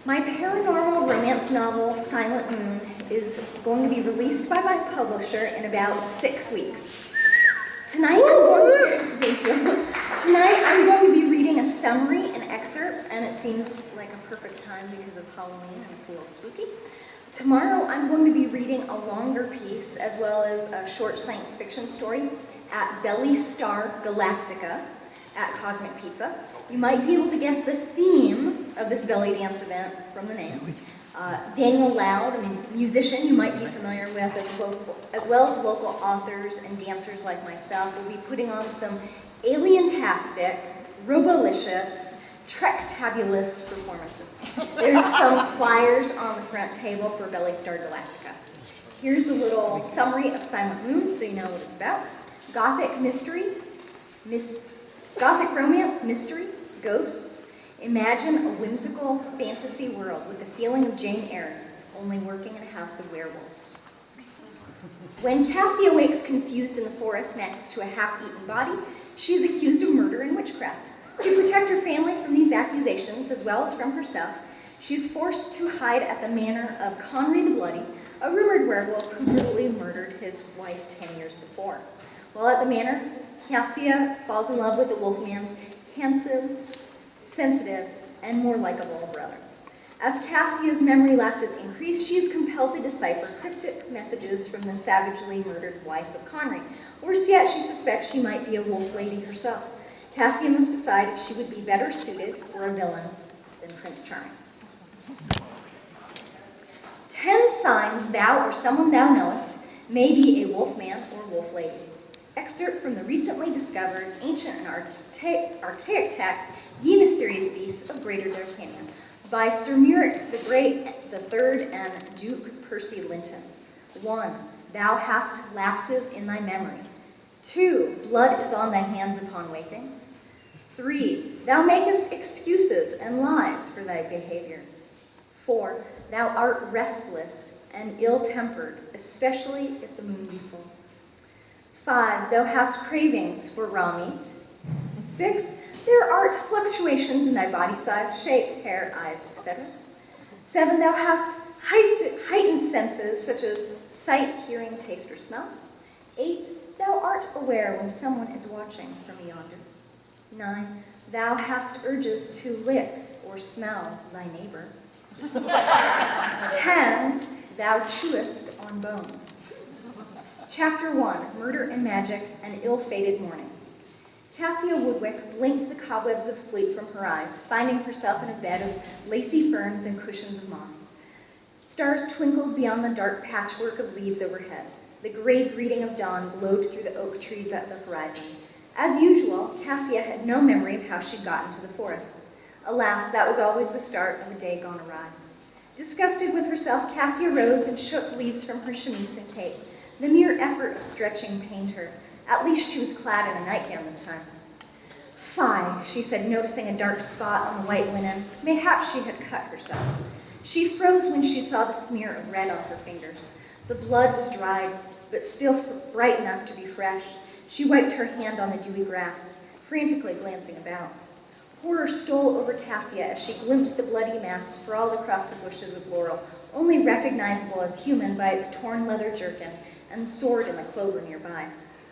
My paranormal romance novel, Silent Moon, is going to be released by my publisher in about 6 weeks. Tonight I'm going to be reading a summary, an excerpt, and it seems like a perfect time because of Halloween and it's a little spooky. Tomorrow I'm going to be reading a longer piece as well as a short science fiction story at Belly Star Galactica at Cosmic Pizza. You might be able to guess the theme of this belly dance event from the name. Daniel Loud, a musician you might be familiar with, as well as local authors and dancers like myself, will be putting on some alien-tastic, robolicious, Trek-tabulous performances. There's some flyers on the front table for Belly Star Galactica. Here's a little summary of Silent Moon so you know what it's about. Gothic mystery, Gothic romance, mystery, ghosts. Imagine a whimsical fantasy world with the feeling of Jane Eyre, only working in a house of werewolves. When Cassie awakes confused in the forest next to a half-eaten body, she is accused of murder and witchcraft. To protect her family from these accusations, as well as from herself, she is forced to hide at the manor of Conry the Bloody, a rumored werewolf who brutally murdered his wife 10 years before. While at the manor, Cassia falls in love with the Wolfman's handsome, sensitive, and more likable brother. As Cassia's memory lapses increase, she is compelled to decipher cryptic messages from the savagely murdered wife of Conry. Worse yet, she suspects she might be a wolf lady herself. Cassia must decide if she would be better suited for a villain than Prince Charming. 10 signs thou or someone thou knowest may be a wolfman or wolf lady. Excerpt from the recently discovered ancient and archaic text, Ye Mysterious Beasts of Greater D'Artagnan, by Sir Muric the Great III and Duke Percy Linton. 1. Thou hast lapses in thy memory. 2. Blood is on thy hands upon waking. 3. Thou makest excuses and lies for thy behavior. 4. Thou art restless and ill-tempered, especially if the moon be full. 5. Thou hast cravings for raw meat. 6. There art fluctuations in thy body size, shape, hair, eyes, etc. 7. Thou hast heightened senses such as sight, hearing, taste, or smell. 8. Thou art aware when someone is watching from yonder. 9. Thou hast urges to lick or smell thy neighbor. 10. Thou chewest on bones. Chapter 1, Murder and Magic, An Ill-Fated Morning. Cassia Woodwick blinked the cobwebs of sleep from her eyes, finding herself in a bed of lacy ferns and cushions of moss. Stars twinkled beyond the dark patchwork of leaves overhead. The gray greeting of dawn glowed through the oak trees at the horizon. As usual, Cassia had no memory of how she'd gotten to the forest. Alas, that was always the start of a day gone awry. Disgusted with herself, Cassia rose and shook leaves from her chemise and cape. The mere effort of stretching pained her. At least she was clad in a nightgown this time. Fie, she said, noticing a dark spot on the white linen. Mayhap she had cut herself. She froze when she saw the smear of red on her fingers. The blood was dried, but still bright enough to be fresh. She wiped her hand on the dewy grass, frantically glancing about. Horror stole over Cassia as she glimpsed the bloody mass sprawled across the bushes of laurel, only recognizable as human by its torn leather jerkin and the sword in the clover nearby.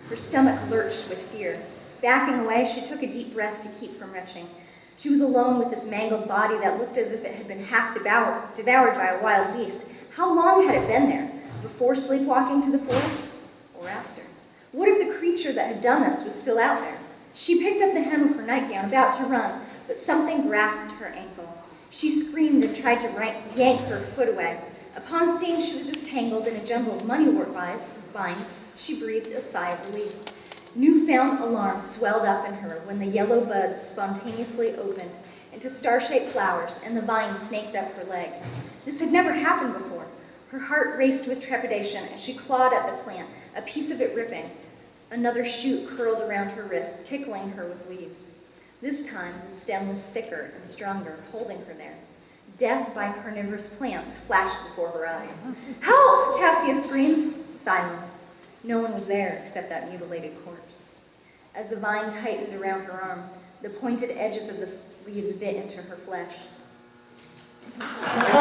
Her stomach lurched with fear. Backing away, she took a deep breath to keep from retching. She was alone with this mangled body that looked as if it had been half devoured by a wild beast. How long had it been there? Before sleepwalking to the forest? Or after? What if the creature that had done this was still out there? She picked up the hem of her nightgown, about to run, but something grasped her ankle. She screamed and tried to yank her foot away. Upon seeing she was just tangled in a jumble of moneywort vines, she breathed a sigh of relief. Newfound alarm swelled up in her when the yellow buds spontaneously opened into star-shaped flowers and the vine snaked up her leg. This had never happened before. Her heart raced with trepidation as she clawed at the plant, a piece of it ripping. Another shoot curled around her wrist, tickling her with leaves. This time, the stem was thicker and stronger, holding her there. Death by carnivorous plants flashed before her eyes. "Help!" Cassia screamed. Silence. No one was there except that mutilated corpse. As the vine tightened around her arm, the pointed edges of the leaves bit into her flesh. Thank you.